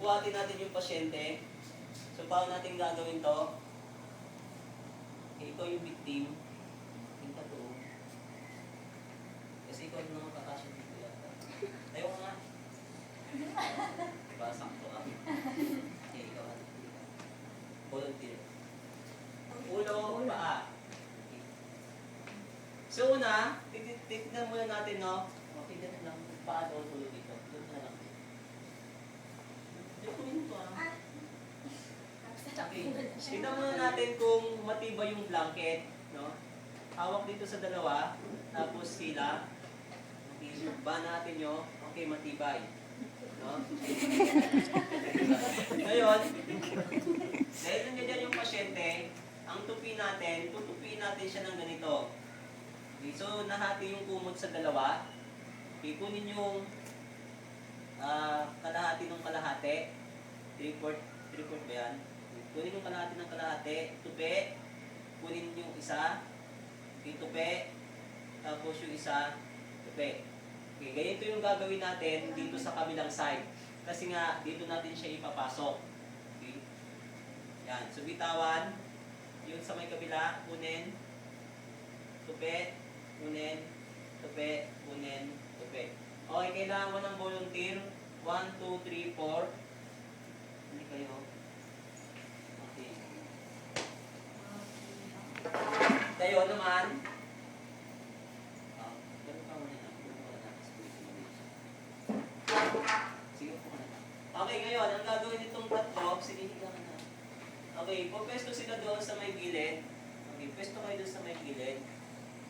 buhatin natin yung pasyente. So, paano natin gagawin to? Okay, ikaw yung victim. Tingka to. Kasi ikaw yung nakakasya dito yata. Tayo ka nga. Diba, sakto ka. Okay, ikaw ka. Volunteer. Ulo, paa. Okay. So, una, tignan muna natin, no? Okay, ganun lang. Paa daw tulo dito. Doon na lang. Tignan mo ah. Okay. Tignan muna natin kung matibay yung blanket, no? Hawak dito sa dalawa, tapos sila. Okay, ba natin nyo. Okay, matibay. No? Ngayon, dahil nandiyan yung pasyente, ang tupi natin, tutupiin natin siya ng ganito. Okay, so, nahati yung kumot sa dalawa. Okay, kunin yung kalahati ng kalahati. 3/4 ba yan? Kunin yung kalahati ng kalahati, tupi. Kunin yung isa, okay, tupi. Tapos yung isa, tupi. Okay, ganito yung gagawin natin dito sa kabilang side. Kasi nga, dito natin siya ipapasok. Okay? Yan, so bitawan. Yun sa may kabila, kunin. Tupi, kunin. Tupi, kunin. Tupi. Okay, kailangan mo ng volunteer. 1, 2, 3, 4. Hindi kayo. Okay. Tayo naman. Ganun ka muna na. Sige po ka na. Okay, ngayon, ang gagawin nitong tatlo, sige, higa ka na. Okay, pwesto sila doon sa may gilid. Okay, pwesto kayo doon sa may gilid.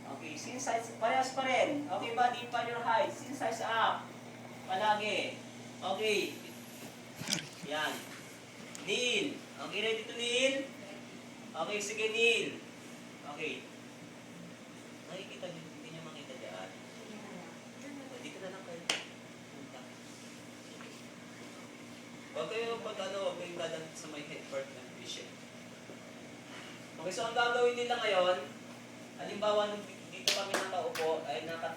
Okay, sin size, parehas pa rin. Okay, body pa your height. Sin size up. Palagi. Okay. Yan. Kneel. Okay, ready to kneel? Okay, sige, kneel. Okay. Nakikita nyo, hindi nyo makita dyan. Dito na lang kayo. Huwag kayo huwag kayong dadan sa may head part ng vision. Okay, so ang gagawin nila ngayon, halimbawa, dito kami nakaupo, ay nakatayo.